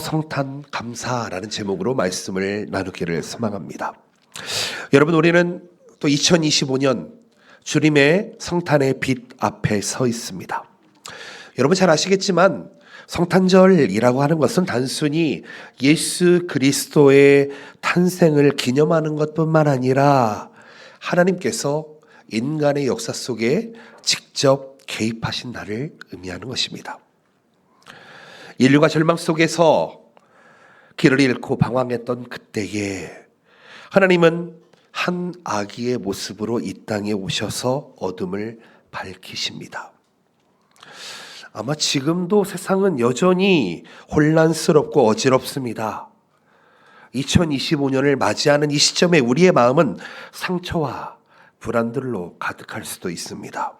성탄 감사라는 제목으로 말씀을 나누기를 소망합니다. 여러분, 우리는 또 2025년 주님의 성탄의 빛 앞에 서 있습니다. 여러분 잘 아시겠지만 성탄절이라고 하는 것은 단순히 예수 그리스도의 탄생을 기념하는 것뿐만 아니라 하나님께서 인간의 역사 속에 직접 개입하신 날을 의미하는 것입니다. 인류가 절망 속에서 길을 잃고 방황했던 그때에 하나님은 한 아기의 모습으로 이 땅에 오셔서 어둠을 밝히십니다. 아마 지금도 세상은 여전히 혼란스럽고 어지럽습니다. 2025년을 맞이하는 이 시점에 우리의 마음은 상처와 불안들로 가득할 수도 있습니다.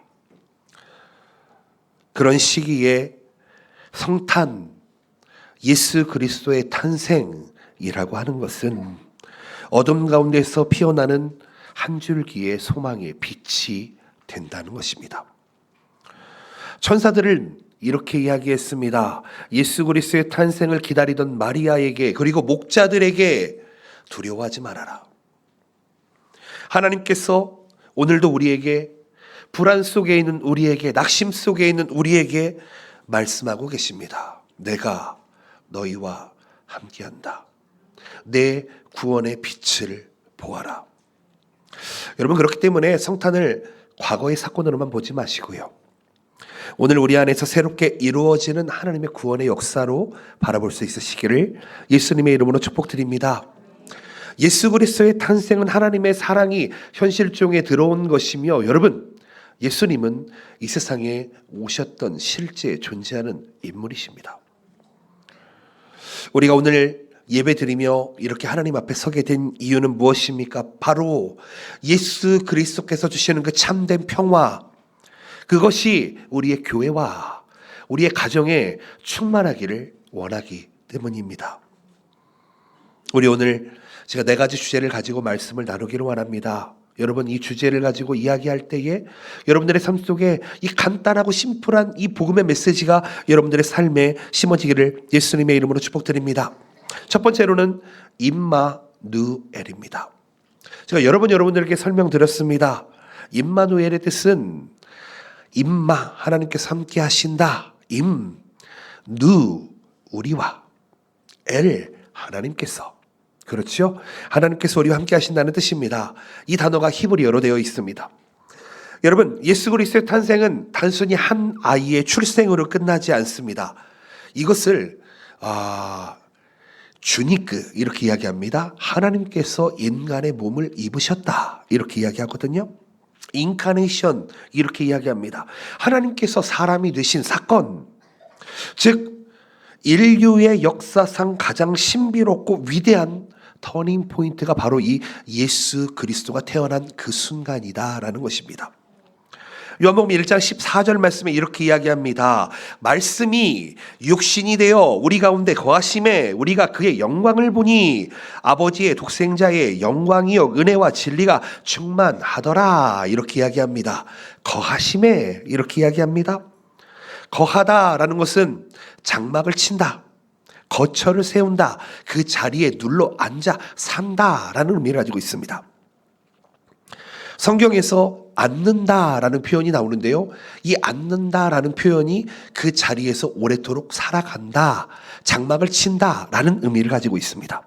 그런 시기에 성탄, 예수 그리스도의 탄생이라고 하는 것은 어둠 가운데서 피어나는 한 줄기의 소망의 빛이 된다는 것입니다. 천사들은 이렇게 이야기했습니다. 예수 그리스도의 탄생을 기다리던 마리아에게, 그리고 목자들에게 두려워하지 말아라. 하나님께서 오늘도 우리에게, 불안 속에 있는 우리에게, 낙심 속에 있는 우리에게 말씀하고 계십니다. 내가 너희와 함께한다. 내 구원의 빛을 보아라. 여러분, 그렇기 때문에 성탄을 과거의 사건으로만 보지 마시고요, 오늘 우리 안에서 새롭게 이루어지는 하나님의 구원의 역사로 바라볼 수 있으시기를 예수님의 이름으로 축복드립니다. 예수 그리스도의 탄생은 하나님의 사랑이 현실중에 들어온 것이며, 여러분, 예수님은 이 세상에 오셨던 실제 존재하는 인물이십니다. 우리가 오늘 예배드리며 이렇게 하나님 앞에 서게 된 이유는 무엇입니까? 바로 예수 그리스도께서 주시는 그 참된 평화, 그것이 우리의 교회와 우리의 가정에 충만하기를 원하기 때문입니다. 우리 오늘 제가 4가지 주제를 가지고 말씀을 나누기를 원합니다. 여러분, 이 주제를 가지고 이야기할 때에 여러분들의 삶 속에 이 간단하고 심플한 이 복음의 메시지가 여러분들의 삶에 심어지기를 예수님의 이름으로 축복드립니다. 첫 번째로는 임마누엘입니다. 제가 여러분들에게 설명드렸습니다. 임마누엘의 뜻은 임마, 하나님께서 함께 하신다. 우리와. 하나님께서. 그렇죠? 하나님께서 우리와 함께 하신다는 뜻입니다. 이 단어가 히브리어로 되어 있습니다. 여러분, 예수 그리스도의 탄생은 단순히 한 아이의 출생으로 끝나지 않습니다. 이것을 주니크 이렇게 이야기합니다. 하나님께서 인간의 몸을 입으셨다 이렇게 이야기하거든요. 인카네이션 이렇게 이야기합니다. 하나님께서 사람이 되신 사건, 즉 인류의 역사상 가장 신비롭고 위대한 터닝 포인트가 바로 이 예수 그리스도가 태어난 그 순간이다라는 것입니다. 요한복음 1장 14절 말씀에 이렇게 이야기합니다. 말씀이 육신이 되어 우리 가운데 거하심에 우리가 그의 영광을 보니 아버지의 독생자의 영광이요 은혜와 진리가 충만하더라 이렇게 이야기합니다. 거하심에 이렇게 이야기합니다. 거하다라는 것은 장막을 친다, 거처를 세운다, 그 자리에 눌러 앉아 산다라는 의미를 가지고 있습니다. 성경에서 앉는다라는 표현이 나오는데요, 이 앉는다라는 표현이 그 자리에서 오래도록 살아간다, 장막을 친다라는 의미를 가지고 있습니다.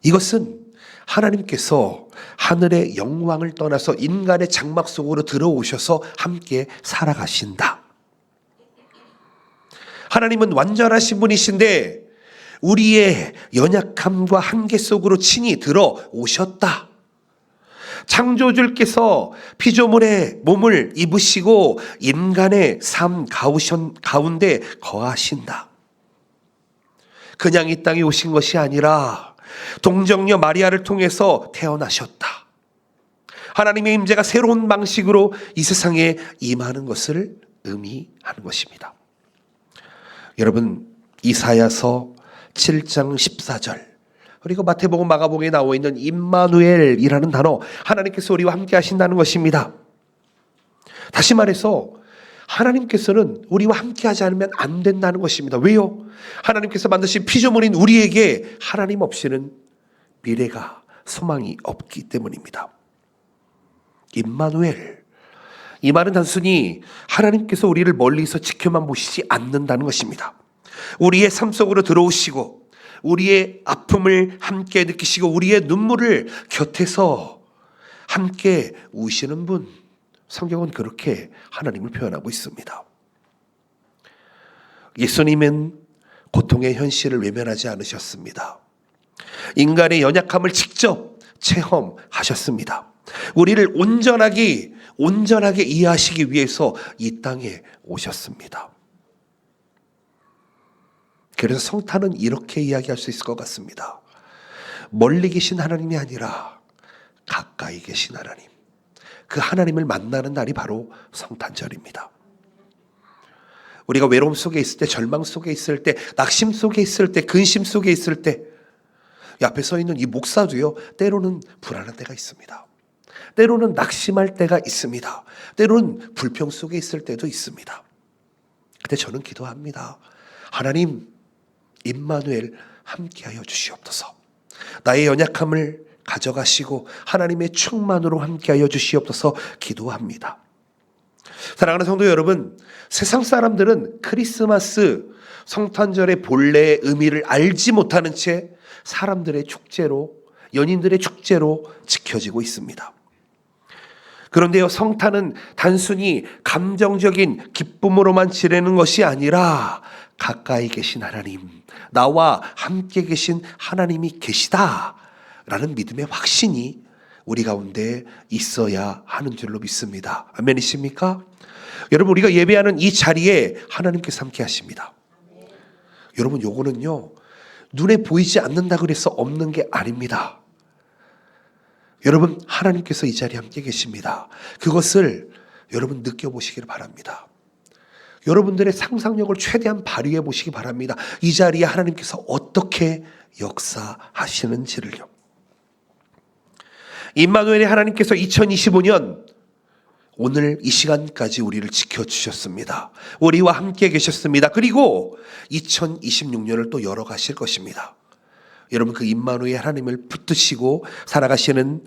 이것은 하나님께서 하늘의 영광을 떠나서 인간의 장막 속으로 들어오셔서 함께 살아가신다. 하나님은 완전하신 분이신데 우리의 연약함과 한계 속으로 친히 들어오셨다. 창조주께서 피조물의 몸을 입으시고 인간의 삶 가운데 거하신다. 그냥 이 땅에 오신 것이 아니라 동정녀 마리아를 통해서 태어나셨다. 하나님의 임재가 새로운 방식으로 이 세상에 임하는 것을 의미하는 것입니다. 여러분, 이사야서 7장 14절 그리고 마태복음, 마가복음에 나와 있는 임마누엘이라는 단어, 하나님께서 우리와 함께 하신다는 것입니다. 다시 말해서 하나님께서는 우리와 함께 하지 않으면 안 된다는 것입니다. 왜요? 하나님께서 만드신 피조물인 우리에게 하나님 없이는 미래가 소망이 없기 때문입니다. 임마누엘, 이 말은 단순히 하나님께서 우리를 멀리서 지켜만 보시지 않는다는 것입니다. 우리의 삶 속으로 들어오시고 우리의 아픔을 함께 느끼시고 우리의 눈물을 곁에서 함께 우시는 분, 성경은 그렇게 하나님을 표현하고 있습니다. 예수님은 고통의 현실을 외면하지 않으셨습니다. 인간의 연약함을 직접 체험하셨습니다. 우리를 온전하게 이해하시기 위해서 이 땅에 오셨습니다. 그래서 성탄은 이렇게 이야기할 수 있을 것 같습니다. 멀리 계신 하나님이 아니라 가까이 계신 하나님, 그 하나님을 만나는 날이 바로 성탄절입니다. 우리가 외로움 속에 있을 때, 절망 속에 있을 때, 낙심 속에 있을 때, 근심 속에 있을 때, 이 앞에 서 있는 이 목사도요, 때로는 불안한 때가 있습니다. 때로는 낙심할 때가 있습니다. 때로는 불평 속에 있을 때도 있습니다. 그때 저는 기도합니다. 하나님, 임마누엘 함께하여 주시옵소서. 나의 연약함을 가져가시고 하나님의 충만으로 함께하여 주시옵소서 기도합니다. 사랑하는 성도 여러분, 세상 사람들은 크리스마스 성탄절의 본래의 의미를 알지 못하는 채 사람들의 축제로, 연인들의 축제로 지켜지고 있습니다. 그런데요, 성탄은 단순히 감정적인 기쁨으로만 지내는 것이 아니라 가까이 계신 하나님, 나와 함께 계신 하나님이 계시다라는 믿음의 확신이 우리 가운데 있어야 하는 줄로 믿습니다. 아멘이십니까? 여러분, 우리가 예배하는 이 자리에 하나님께서 함께 하십니다. 여러분, 요거는요, 눈에 보이지 않는다 그래서 없는 게 아닙니다. 여러분, 하나님께서 이 자리에 함께 계십니다. 그것을 여러분 느껴보시길 바랍니다. 여러분들의 상상력을 최대한 발휘해 보시기 바랍니다. 이 자리에 하나님께서 어떻게 역사하시는지를요. 임마누엘의 하나님께서 2025년 오늘 이 시간까지 우리를 지켜주셨습니다. 우리와 함께 계셨습니다. 그리고 2026년을 또 열어가실 것입니다. 여러분, 그 임마누엘 하나님을 붙드시고 살아가시는,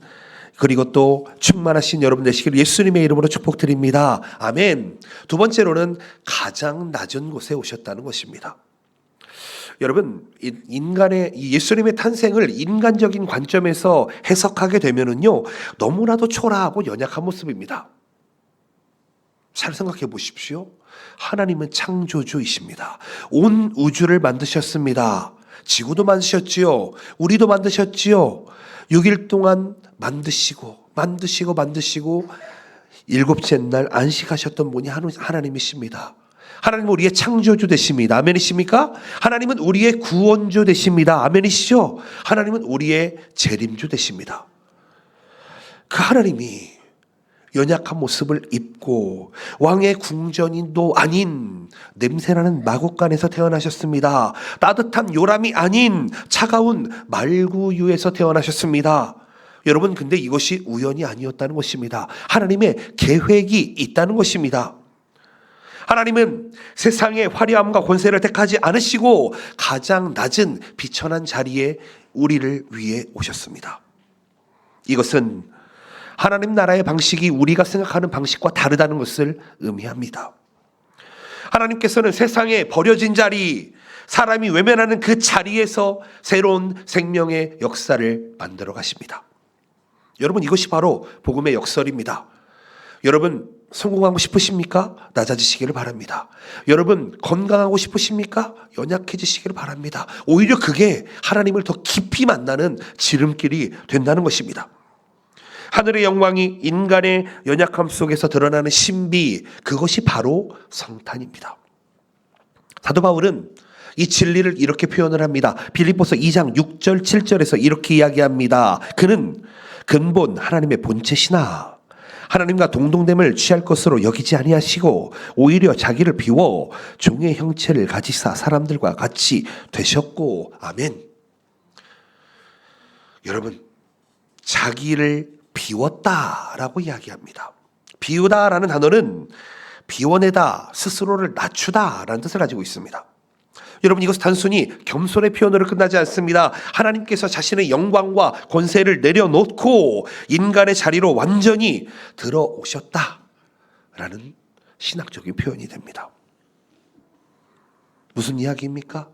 그리고 또 충만하신 여러분 되시기를 예수님의 이름으로 축복드립니다. 아멘. 두 번째로는 가장 낮은 곳에 오셨다는 것입니다. 여러분, 인간의 예수님의 탄생을 인간적인 관점에서 해석하게 되면은요, 너무나도 초라하고 연약한 모습입니다. 잘 생각해 보십시오. 하나님은 창조주이십니다. 온 우주를 만드셨습니다. 지구도 만드셨지요. 우리도 만드셨지요. 6일 동안 만드시고 일곱째 날 안식하셨던 분이 하나님이십니다. 하나님은 우리의 창조주 되십니다. 아멘이십니까? 하나님은 우리의 구원주 되십니다. 아멘이시죠? 하나님은 우리의 재림주 되십니다. 그 하나님이 연약한 모습을 입고 왕의 궁전인도 아닌 냄새나는 마곡간에서 태어나셨습니다. 따뜻한 요람이 아닌 차가운 말구유에서 태어나셨습니다. 여러분, 근데 이것이 우연이 아니었다는 것입니다. 하나님의 계획이 있다는 것입니다. 하나님은 세상의 화려함과 권세를 택하지 않으시고 가장 낮은 비천한 자리에 우리를 위해 오셨습니다. 이것은 하나님 나라의 방식이 우리가 생각하는 방식과 다르다는 것을 의미합니다. 하나님께서는 세상에 버려진 자리, 사람이 외면하는 그 자리에서 새로운 생명의 역사를 만들어 가십니다. 여러분, 이것이 바로 복음의 역설입니다. 여러분, 성공하고 싶으십니까? 낮아지시기를 바랍니다. 여러분, 건강하고 싶으십니까? 연약해지시기를 바랍니다. 오히려 그게 하나님을 더 깊이 만나는 지름길이 된다는 것입니다. 하늘의 영광이 인간의 연약함 속에서 드러나는 신비, 그것이 바로 성탄입니다. 사도 바울은 이 진리를 이렇게 표현을 합니다. 빌립보서 2장 6절 7절에서 이렇게 이야기합니다. 그는 근본 하나님의 본체시나 하나님과 동등됨을 취할 것으로 여기지 아니하시고 오히려 자기를 비워 종의 형체를 가지사 사람들과 같이 되셨고. 아멘. 여러분, 자기를 비웠다라고 이야기합니다. 비우다라는 단어는 비워내다, 스스로를 낮추다라는 뜻을 가지고 있습니다. 여러분, 이것은 단순히 겸손의 표현으로 끝나지 않습니다. 하나님께서 자신의 영광과 권세를 내려놓고 인간의 자리로 완전히 들어오셨다라는 신학적인 표현이 됩니다. 무슨 이야기입니까?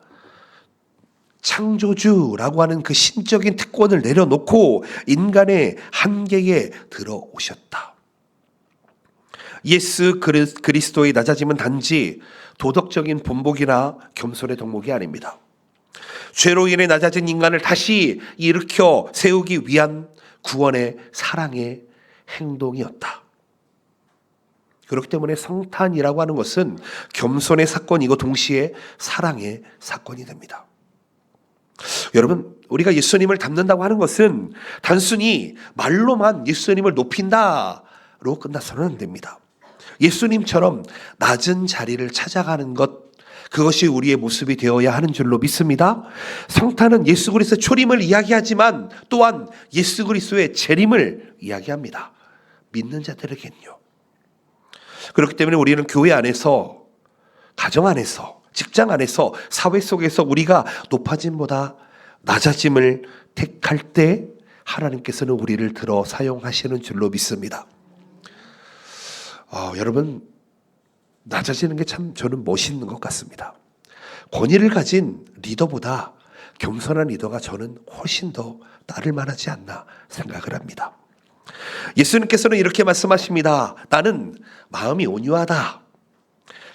창조주라고 하는 그 신적인 특권을 내려놓고 인간의 한계에 들어오셨다. 예수 그리스도의 낮아짐은 단지 도덕적인 본보기나 겸손의 덕목이 아닙니다. 죄로 인해 낮아진 인간을 다시 일으켜 세우기 위한 구원의 사랑의 행동이었다. 그렇기 때문에 성탄이라고 하는 것은 겸손의 사건이고 동시에 사랑의 사건이 됩니다. 여러분, 우리가 예수님을 닮는다고 하는 것은 단순히 말로만 예수님을 높인다로 끝나서는 안 됩니다. 예수님처럼 낮은 자리를 찾아가는 것, 그것이 우리의 모습이 되어야 하는 줄로 믿습니다. 성탄은 예수 그리스도의 초림을 이야기하지만 또한 예수 그리스도의 재림을 이야기합니다. 믿는 자들에겐요. 그렇기 때문에 우리는 교회 안에서, 가정 안에서, 직장 안에서, 사회 속에서 우리가 높아짐보다 낮아짐을 택할 때 하나님께서는 우리를 들어 사용하시는 줄로 믿습니다. 여러분, 낮아지는 게 참 저는 멋있는 것 같습니다. 권위를 가진 리더보다 겸손한 리더가 저는 훨씬 더 따를 만하지 않나 생각을 합니다. 예수님께서는 이렇게 말씀하십니다. 나는 마음이 온유하다,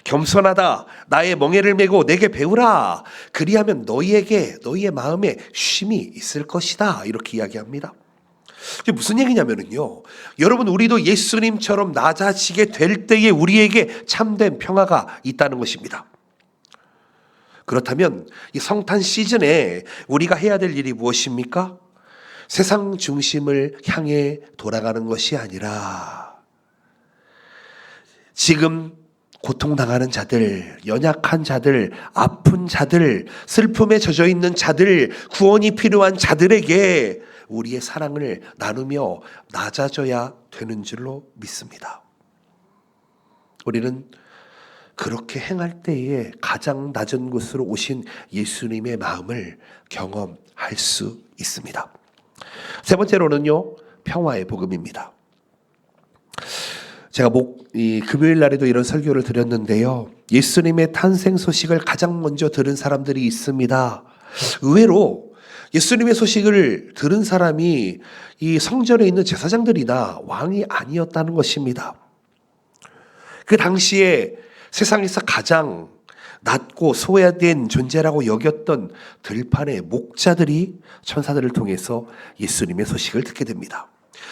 겸손하다. 나의 멍에를 메고 내게 배우라. 그리하면 너희의 마음에 쉼이 있을 것이다. 이렇게 이야기합니다. 이게 무슨 얘기냐면요, 여러분, 우리도 예수님처럼 낮아지게 될 때에 우리에게 참된 평화가 있다는 것입니다. 그렇다면 이 성탄 시즌에 우리가 해야 될 일이 무엇입니까? 세상 중심을 향해 돌아가는 것이 아니라 지금 고통당하는 자들, 연약한 자들, 아픈 자들, 슬픔에 젖어 있는 자들, 구원이 필요한 자들에게 우리의 사랑을 나누며 낮아져야 되는 줄로 믿습니다. 우리는 그렇게 행할 때에 가장 낮은 곳으로 오신 예수님의 마음을 경험할 수 있습니다. 세 번째로는요, 평화의 복음입니다. 제가 금요일 날에도 이런 설교를 드렸는데요, 예수님의 탄생 소식을 가장 먼저 들은 사람들이 있습니다. 의외로 예수님의 소식을 들은 사람이 이 성전에 있는 제사장들이나 왕이 아니었다는 것입니다. 그 당시에 세상에서 가장 낮고 소외된 존재라고 여겼던 들판의 목자들이 천사들을 통해서 예수님의 소식을 듣게 됩니다.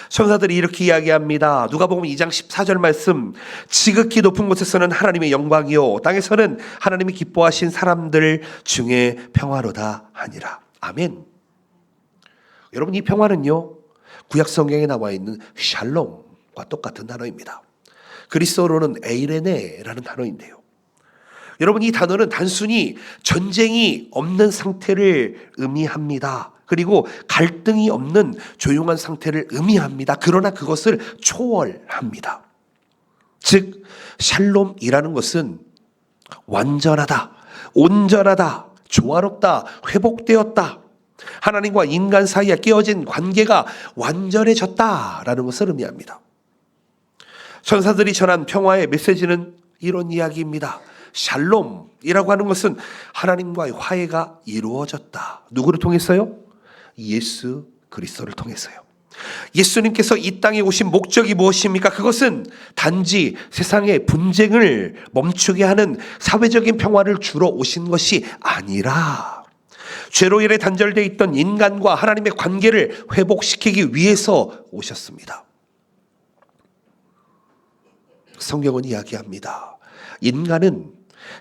천사들이 이렇게 이야기합니다. 누가복음 2장 14절 말씀, 지극히 높은 곳에서는 하나님의 영광이요 땅에서는 하나님이 기뻐하신 사람들 중에 평화로다 하니라. 아멘. 여러분, 이 평화는요, 구약 성경에 나와 있는 샬롬과 똑같은 단어입니다. 그리스어로는 에이레네라는 단어인데요, 여러분, 이 단어는 단순히 전쟁이 없는 상태를 의미합니다. 그리고 갈등이 없는 조용한 상태를 의미합니다. 그러나 그것을 초월합니다. 즉, 샬롬이라는 것은 완전하다, 온전하다, 조화롭다, 회복되었다, 하나님과 인간 사이에 깨어진 관계가 완전해졌다라는 것을 의미합니다. 천사들이 전한 평화의 메시지는 이런 이야기입니다. 샬롬이라고 하는 것은 하나님과의 화해가 이루어졌다. 누구를 통해서요? 예수 그리스도를 통해서요. 예수님께서 이 땅에 오신 목적이 무엇입니까? 그것은 단지 세상의 분쟁을 멈추게 하는 사회적인 평화를 주러 오신 것이 아니라 죄로 인해 단절되어 있던 인간과 하나님의 관계를 회복시키기 위해서 오셨습니다. 성경은 이야기합니다. 인간은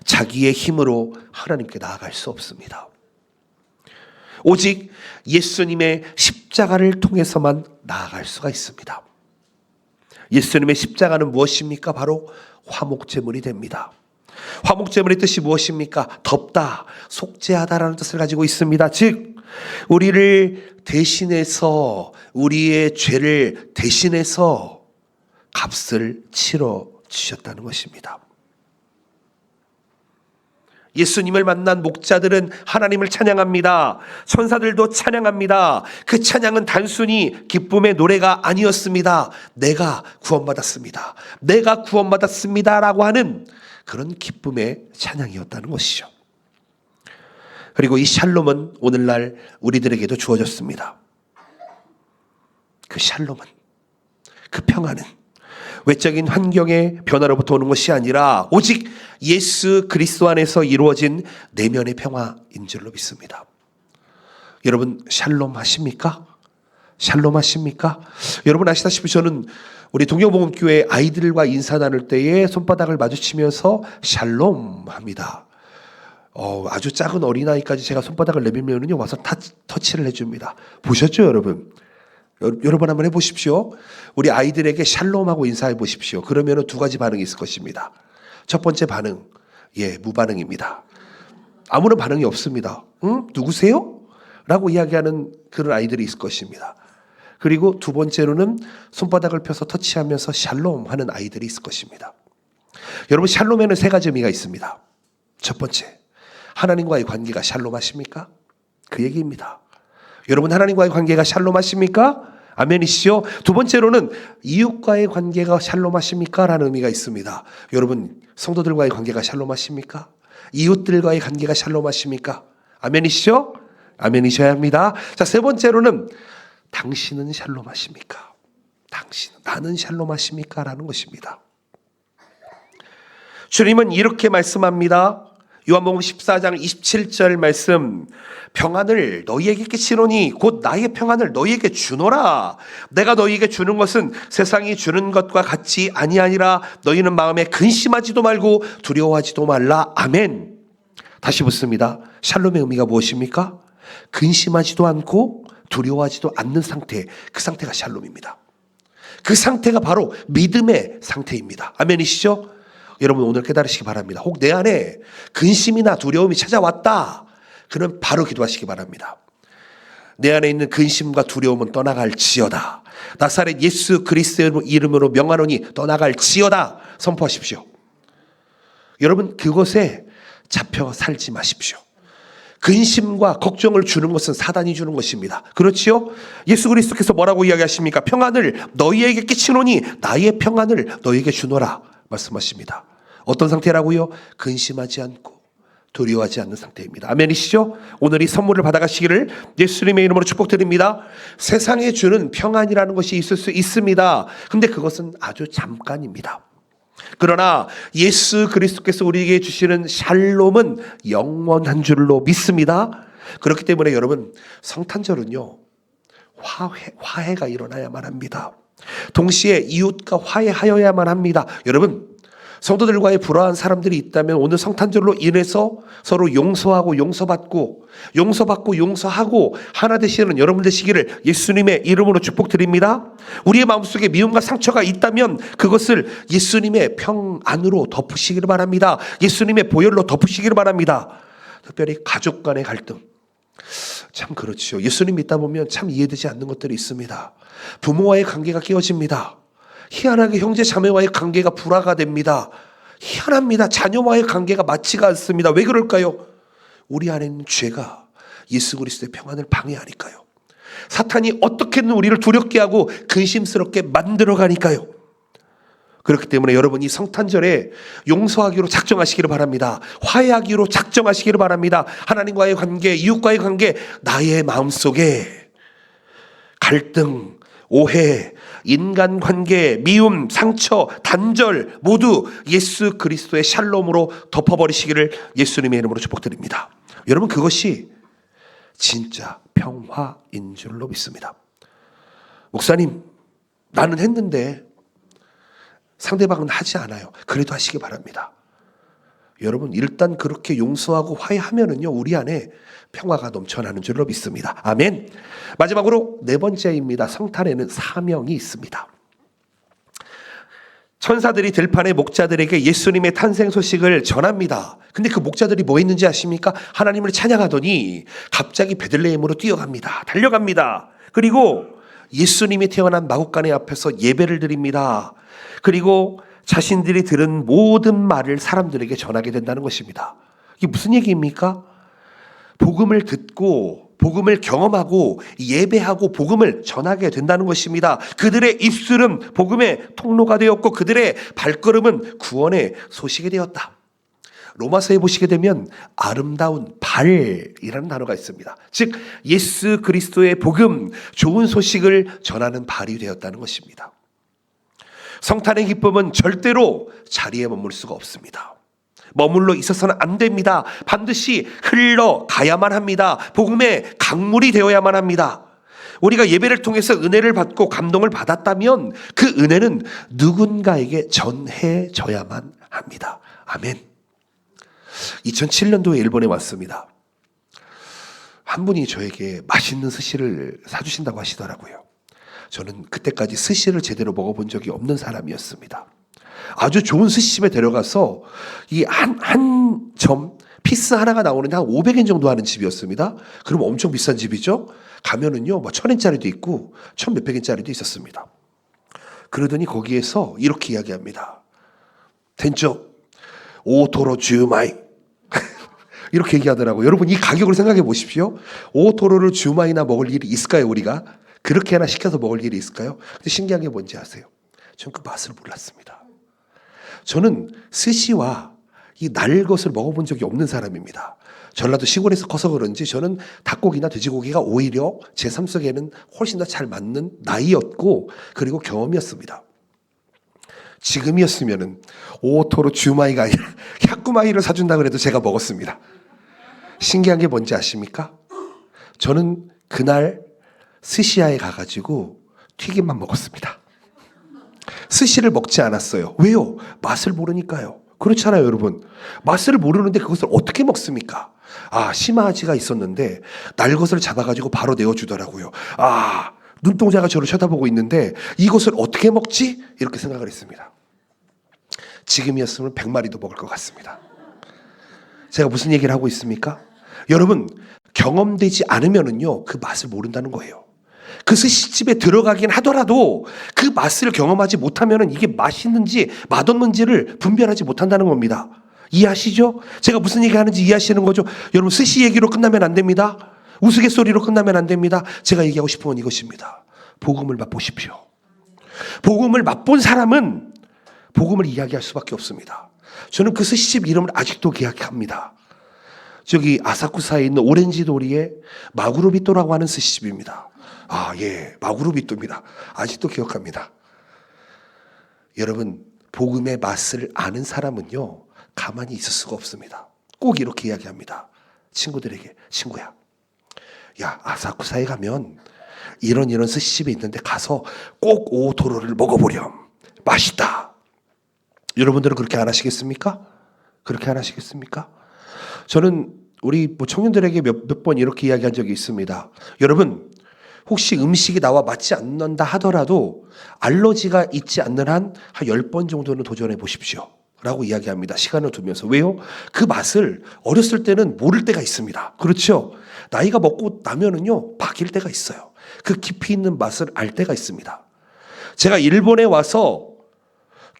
자기의 힘으로 하나님께 나아갈 수 없습니다. 오직 예수님의 십자가를 통해서만 나아갈 수가 있습니다. 예수님의 십자가는 무엇입니까? 바로 화목제물이 됩니다. 화목제물의 뜻이 무엇입니까? 덮다, 속죄하다라는 뜻을 가지고 있습니다. 즉, 우리를 대신해서, 우리의 죄를 대신해서 값을 치러 주셨다는 것입니다. 예수님을 만난 목자들은 하나님을 찬양합니다. 천사들도 찬양합니다. 그 찬양은 단순히 기쁨의 노래가 아니었습니다. 내가 구원받았습니다. 내가 구원받았습니다 라고 하는 그런 기쁨의 찬양이었다는 것이죠. 그리고 이 샬롬은 오늘날 우리들에게도 주어졌습니다. 그 샬롬은, 그 평안은 외적인 환경의 변화로부터 오는 것이 아니라 오직 예수 그리스도 안에서 이루어진 내면의 평화인 줄로 믿습니다. 여러분 샬롬 하십니까? 샬롬 하십니까? 여러분 아시다시피 저는 우리 동경복음교회 아이들과 인사 나눌 때에 손바닥을 마주치면서 샬롬 합니다. 아주 작은 어린아이까지 제가 손바닥을 내밀면요 와서 터치를 해줍니다. 보셨죠 여러분? 여러분 한번 해보십시오. 우리 아이들에게 샬롬하고 인사해 보십시오. 그러면 두 가지 반응이 있을 것입니다. 첫 번째 반응, 무반응입니다. 아무런 반응이 없습니다. 응? 누구세요? 라고 이야기하는 그런 아이들이 있을 것입니다. 그리고 두 번째로는 손바닥을 펴서 터치하면서 샬롬 하는 아이들이 있을 것입니다. 여러분 샬롬에는 세 가지 의미가 있습니다. 첫 번째, 하나님과의 관계가 샬롬하십니까? 그 얘기입니다. 여러분 하나님과의 관계가 샬롬하십니까? 아멘이시죠? 두 번째로는 이웃과의 관계가 샬롬하십니까? 라는 의미가 있습니다. 여러분 성도들과의 관계가 샬롬하십니까? 이웃들과의 관계가 샬롬하십니까? 아멘이시죠? 아멘이셔야 합니다. 자, 세 번째로는 당신은 샬롬하십니까? 나는 샬롬하십니까? 라는 것입니다. 주님은 이렇게 말씀합니다. 요한복음 14장 27절 말씀, 평안을 너희에게 끼치노니 곧 나의 평안을 너희에게 주노라. 내가 너희에게 주는 것은 세상이 주는 것과 같이 아니하니라. 너희는 마음에 근심하지도 말고 두려워하지도 말라. 아멘. 다시 묻습니다. 샬롬의 의미가 무엇입니까? 근심하지도 않고 두려워하지도 않는 상태, 그 상태가 샬롬입니다. 그 상태가 바로 믿음의 상태입니다. 아멘이시죠? 여러분 오늘 깨달으시기 바랍니다. 혹 내 안에 근심이나 두려움이 찾아왔다, 그럼 바로 기도하시기 바랍니다. 내 안에 있는 근심과 두려움은 떠나갈지어다. 나사렛 예수 그리스도의 이름으로 명하노니 떠나갈지어다 선포하십시오. 여러분 그것에 잡혀 살지 마십시오. 근심과 걱정을 주는 것은 사단이 주는 것입니다. 그렇지요? 예수 그리스도께서 뭐라고 이야기하십니까? 평안을 너희에게 끼치노니 나의 평안을 너희에게 주노라 말씀하십니다. 어떤 상태라고요? 근심하지 않고 두려워하지 않는 상태입니다. 아멘이시죠? 오늘 이 선물을 받아가시기를 예수님의 이름으로 축복드립니다. 세상에 주는 평안이라는 것이 있을 수 있습니다. 근데 그것은 아주 잠깐입니다. 그러나 예수 그리스도께서 우리에게 주시는 샬롬은 영원한 줄로 믿습니다. 그렇기 때문에 여러분 성탄절은요 화해가 일어나야만 합니다. 동시에 이웃과 화해하여야만 합니다. 여러분 성도들과의 불화한 사람들이 있다면 오늘 성탄절로 인해서 서로 용서하고 용서받고 용서하고 하나 되시는 여러분 되시기를 예수님의 이름으로 축복드립니다. 우리의 마음속에 미움과 상처가 있다면 그것을 예수님의 평안으로 덮으시기를 바랍니다. 예수님의 보혈로 덮으시기를 바랍니다. 특별히 가족 간의 갈등, 참 그렇죠. 예수님 믿다 보면 참 이해되지 않는 것들이 있습니다. 부모와의 관계가 깨어집니다. 희한하게 형제 자매와의 관계가 불화가 됩니다. 희한합니다. 자녀와의 관계가 맞지가 않습니다. 왜 그럴까요? 우리 안에 있는 죄가 예수 그리스도의 평안을 방해하니까요. 사탄이 어떻게든 우리를 두렵게 하고 근심스럽게 만들어가니까요. 그렇기 때문에 여러분이 성탄절에 용서하기로 작정하시기를 바랍니다. 화해하기로 작정하시기를 바랍니다. 하나님과의 관계, 이웃과의 관계, 나의 마음속에 갈등, 오해, 인간관계, 미움, 상처, 단절 모두 예수 그리스도의 샬롬으로 덮어버리시기를 예수님의 이름으로 축복드립니다. 여러분 그것이 진짜 평화인 줄로 믿습니다. 목사님 나는 했는데 상대방은 하지 않아요. 그래도 하시기 바랍니다. 여러분 일단 그렇게 용서하고 화해하면은요 우리 안에 평화가 넘쳐나는 줄로 믿습니다. 아멘. 마지막으로 네 번째입니다. 성탄에는 사명이 있습니다. 천사들이 들판의 목자들에게 예수님의 탄생 소식을 전합니다. 근데 그 목자들이 뭐 했는지 아십니까? 하나님을 찬양하더니 갑자기 베들레헴으로 뛰어갑니다. 달려갑니다. 그리고 예수님이 태어난 마구간의 앞에서 예배를 드립니다. 그리고 자신들이 들은 모든 말을 사람들에게 전하게 된다는 것입니다. 이게 무슨 얘기입니까? 복음을 듣고 복음을 경험하고 예배하고 복음을 전하게 된다는 것입니다. 그들의 입술은 복음의 통로가 되었고 그들의 발걸음은 구원의 소식이 되었다. 로마서에 보시게 되면 아름다운 발이라는 단어가 있습니다. 즉 예수 그리스도의 복음, 좋은 소식을 전하는 발이 되었다는 것입니다. 성탄의 기쁨은 절대로 자리에 머물 수가 없습니다. 머물러 있어서는 안 됩니다. 반드시 흘러가야만 합니다. 복음의 강물이 되어야만 합니다. 우리가 예배를 통해서 은혜를 받고 감동을 받았다면 그 은혜는 누군가에게 전해져야만 합니다. 아멘. 2007년도에 일본에 왔습니다. 한 분이 저에게 맛있는 스시를 사주신다고 하시더라고요. 저는 그때까지 스시를 제대로 먹어본 적이 없는 사람이었습니다. 아주 좋은 스시집에 데려가서 이 한 점 피스 하나가 나오는데 한 500엔 정도 하는 집이었습니다. 그럼 엄청 비싼 집이죠. 가면은요 뭐 1000엔짜리도 있고 1000몇백엔짜리도 있었습니다. 그러더니 거기에서 이렇게 이야기합니다. 텐조 오토로 주마이 이렇게 얘기하더라고요. 여러분 이 가격을 생각해 보십시오. 오토로를 주마이나 먹을 일이 있을까요? 우리가 그렇게 하나 시켜서 먹을 일이 있을까요? 근데 신기한 게 뭔지 아세요? 전 그 맛을 몰랐습니다. 저는 스시와 이 날 것을 먹어본 적이 없는 사람입니다. 전라도 시골에서 커서 그런지 저는 닭고기나 돼지고기가 오히려 제 삶 속에는 훨씬 더 잘 맞는 나이였고 그리고 경험이었습니다. 지금이었으면은 오토로 주마이가 아니라 야쿠마이를 사준다 그래도 제가 먹었습니다. 신기한 게 뭔지 아십니까? 저는 그날 스시야에 가가지고 튀김만 먹었습니다. 스시를 먹지 않았어요. 왜요? 맛을 모르니까요. 그렇잖아요, 여러분. 맛을 모르는데 그것을 어떻게 먹습니까? 시마아지가 있었는데 날것을 잡아가지고 바로 내어주더라고요. 눈동자가 저를 쳐다보고 있는데 이것을 어떻게 먹지? 이렇게 생각을 했습니다. 지금이었으면 100마리도 먹을 것 같습니다. 제가 무슨 얘기를 하고 있습니까? 여러분, 경험되지 않으면은요, 그 맛을 모른다는 거예요. 그 스시집에 들어가긴 하더라도 그 맛을 경험하지 못하면은 이게 맛있는지 맛없는지를 분별하지 못한다는 겁니다. 이해하시죠? 제가 무슨 얘기 하는지 이해하시는 거죠? 여러분, 스시 얘기로 끝나면 안 됩니다. 우스갯소리로 끝나면 안 됩니다. 제가 얘기하고 싶은 건 이것입니다. 복음을 맛보십시오. 복음을 맛본 사람은 복음을 이야기할 수밖에 없습니다. 저는 그 스시집 이름을 아직도 기억합니다. 저기 아사쿠사에 있는 오렌지도리에 마구로비토라고 하는 스시집입니다. 마구로비토입니다. 아직도 기억합니다. 여러분, 복음의 맛을 아는 사람은요, 가만히 있을 수가 없습니다. 꼭 이렇게 이야기합니다. 친구들에게, 친구야, 아사쿠사에 가면 이런 스시집이 있는데 가서 꼭 오토로를 먹어보렴. 맛있다. 여러분들은 그렇게 안 하시겠습니까? 그렇게 안 하시겠습니까? 저는 우리 청년들에게 몇 번 이렇게 이야기한 적이 있습니다. 여러분, 혹시 음식이 나와 맞지 않는다 하더라도 알러지가 있지 않는 한 10번 정도는 도전해 보십시오. 라고 이야기합니다. 시간을 두면서. 왜요? 그 맛을 어렸을 때는 모를 때가 있습니다. 그렇죠? 나이가 먹고 나면은요, 바뀔 때가 있어요. 그 깊이 있는 맛을 알 때가 있습니다. 제가 일본에 와서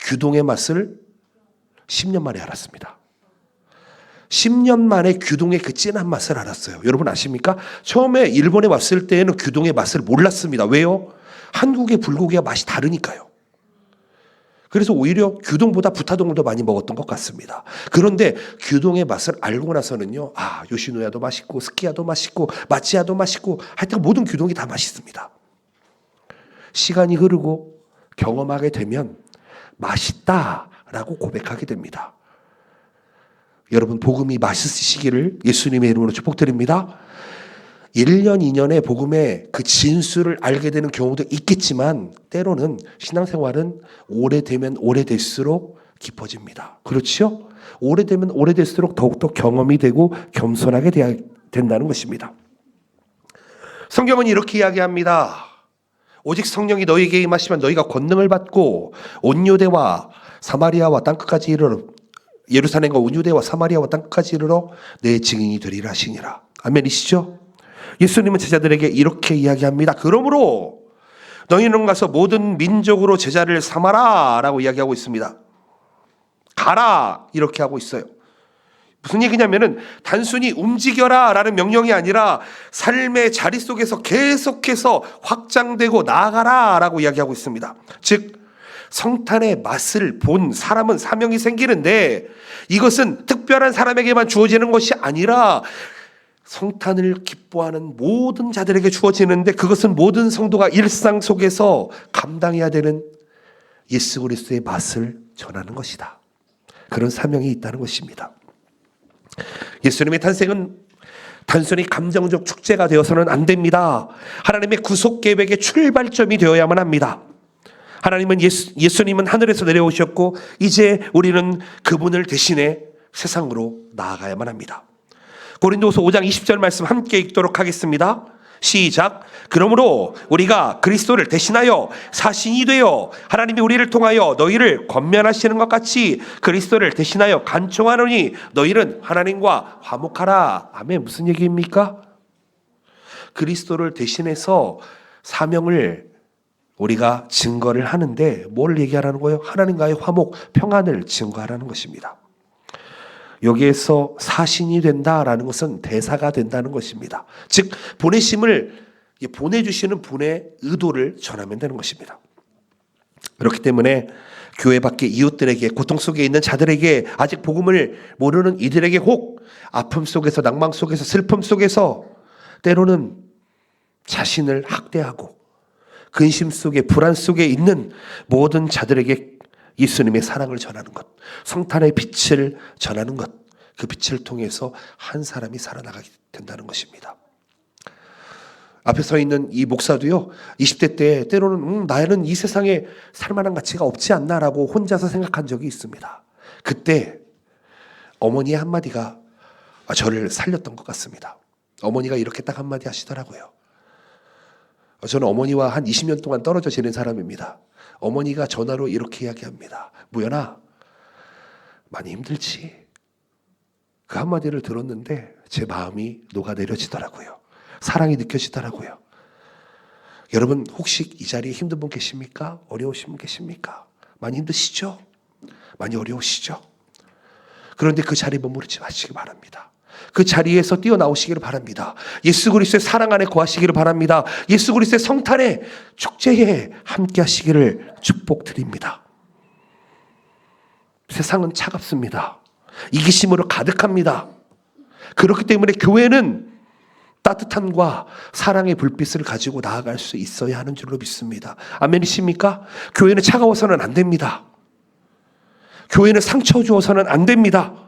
규동의 맛을 10년 만에 알았습니다. 10년 만에 규동의 그 진한 맛을 알았어요. 여러분 아십니까? 처음에 일본에 왔을 때에는 규동의 맛을 몰랐습니다. 왜요? 한국의 불고기와 맛이 다르니까요. 그래서 오히려 규동보다 부타동을 더 많이 먹었던 것 같습니다. 그런데 규동의 맛을 알고 나서는요, 요시노야도 맛있고 스키야도 맛있고 마치야도 맛있고 하여튼 모든 규동이 다 맛있습니다. 시간이 흐르고 경험하게 되면 맛있다라고 고백하게 됩니다. 여러분, 복음이 맛있으시기를 예수님의 이름으로 축복드립니다. 1년, 2년에 복음의 그 진수를 알게 되는 경우도 있겠지만 때로는 신앙생활은 오래되면 오래될수록 깊어집니다. 그렇죠? 오래되면 오래될수록 더욱더 경험이 되고 겸손하게 된다는 것입니다. 성경은 이렇게 이야기합니다. 오직 성령이 너희에게 임하시면 너희가 권능을 받고 온 유대와 사마리아와 땅끝까지 이르러 예루살렘과 온 유대와 사마리아와 땅끝까지 이르러 내 증인이 되리라 하시니라. 아멘이시죠? 예수님은 제자들에게 이렇게 이야기합니다. 그러므로 너희는 가서 모든 민족으로 제자를 삼아라 라고 이야기하고 있습니다. 가라 이렇게 하고 있어요. 무슨 얘기냐면은 단순히 움직여라 라는 명령이 아니라 삶의 자리 속에서 계속해서 확장되고 나아가라 라고 이야기하고 있습니다. 즉 성탄의 맛을 본 사람은 사명이 생기는데 이것은 특별한 사람에게만 주어지는 것이 아니라 성탄을 기뻐하는 모든 자들에게 주어지는데 그것은 모든 성도가 일상 속에서 감당해야 되는 예수 그리스도의 맛을 전하는 것이다. 그런 사명이 있다는 것입니다. 예수님의 탄생은 단순히 감정적 축제가 되어서는 안 됩니다. 하나님의 구속 계획의 출발점이 되어야만 합니다. 하나님은 예수님은 하늘에서 내려오셨고 이제 우리는 그분을 대신해 세상으로 나아가야만 합니다. 고린도후서 5장 20절 말씀 함께 읽도록 하겠습니다. 시작. 그러므로 우리가 그리스도를 대신하여 사신이 되어 하나님이 우리를 통하여 너희를 권면하시는 것 같이 그리스도를 대신하여 간청하노니 너희는 하나님과 화목하라. 아멘. 무슨 얘기입니까? 그리스도를 대신해서 사명을 우리가 증거를 하는데 뭘 얘기하라는 거예요? 하나님과의 화목, 평안을 증거하라는 것입니다. 여기에서 사신이 된다라는 것은 대사가 된다는 것입니다. 즉 보내심을 보내주시는 분의 의도를 전하면 되는 것입니다. 그렇기 때문에 교회 밖의 이웃들에게, 고통 속에 있는 자들에게, 아직 복음을 모르는 이들에게, 혹 아픔 속에서, 낭망 속에서, 슬픔 속에서 때로는 자신을 학대하고 근심 속에, 불안 속에 있는 모든 자들에게 예수님의 사랑을 전하는 것, 성탄의 빛을 전하는 것, 그 빛을 통해서 한 사람이 살아나가게 된다는 것입니다. 앞에 서 있는 이 목사도요, 20대 때 때로는 나는 이 세상에 살만한 가치가 없지 않나라고 혼자서 생각한 적이 있습니다. 그때 어머니의 한마디가 저를 살렸던 것 같습니다. 어머니가 이렇게 딱 한마디 하시더라고요. 저는 어머니와 한 20년 동안 떨어져 지낸 사람입니다. 어머니가 전화로 이렇게 이야기합니다. 무연아, 많이 힘들지? 그 한마디를 들었는데 제 마음이 녹아내려지더라고요. 사랑이 느껴지더라고요. 여러분 혹시 이 자리에 힘든 분 계십니까? 어려우신 분 계십니까? 많이 힘드시죠? 많이 어려우시죠? 그런데 그 자리에 머무르지 마시기 바랍니다. 그 자리에서 뛰어나오시기를 바랍니다. 예수 그리스도의 사랑 안에 거하시기를 바랍니다. 예수 그리스도의 성탄의 축제에 함께 하시기를 축복드립니다. 세상은 차갑습니다. 이기심으로 가득합니다. 그렇기 때문에 교회는 따뜻함과 사랑의 불빛을 가지고 나아갈 수 있어야 하는 줄로 믿습니다. 아멘이십니까? 교회는 차가워서는 안 됩니다. 교회는 상처 주어서는 안 됩니다.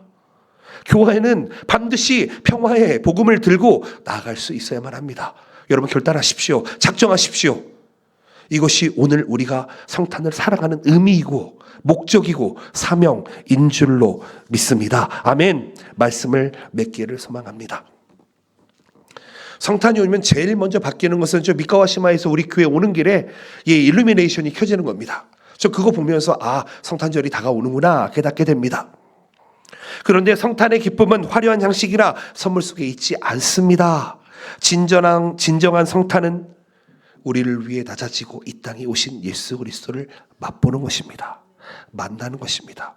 교회는 반드시 평화의 복음을 들고 나아갈 수 있어야만 합니다. 여러분 결단하십시오. 작정하십시오. 이것이 오늘 우리가 성탄을 살아가는 의미이고 목적이고 사명인 줄로 믿습니다. 아멘. 말씀을 맺기를 소망합니다. 성탄이 오면 제일 먼저 바뀌는 것은 저 미카와시마에서 우리 교회 오는 길에 일루미네이션이 켜지는 겁니다. 저 그거 보면서 성탄절이 다가오는구나 깨닫게 됩니다. 그런데 성탄의 기쁨은 화려한 장식이나 선물 속에 있지 않습니다. 진정한 성탄은 우리를 위해 낮아지고 이 땅에 오신 예수 그리스도를 맛보는 것입니다. 만나는 것입니다.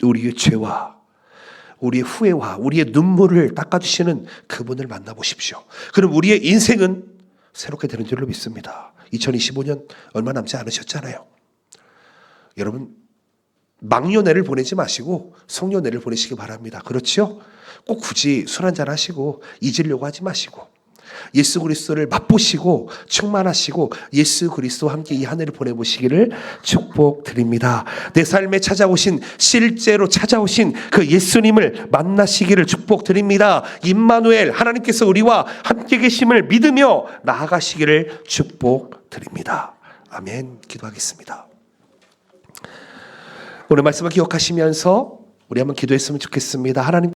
우리의 죄와 우리의 후회와 우리의 눈물을 닦아주시는 그분을 만나보십시오. 그럼 우리의 인생은 새롭게 되는 줄로 믿습니다. 2025년 얼마 남지 않으셨잖아요. 여러분 망년회를 보내지 마시고 송년회를 보내시기 바랍니다. 그렇죠? 꼭 굳이 술 한잔 하시고 잊으려고 하지 마시고 예수 그리스도를 맛보시고 충만하시고 예수 그리스도와 함께 이 한 해를 보내보시기를 축복드립니다. 내 삶에 찾아오신 실제로 찾아오신 그 예수님을 만나시기를 축복드립니다. 임마누엘 하나님께서 우리와 함께 계심을 믿으며 나아가시기를 축복드립니다. 아멘. 기도하겠습니다. 오늘 말씀을 기억하시면서 우리 한번 기도했으면 좋겠습니다. 하나님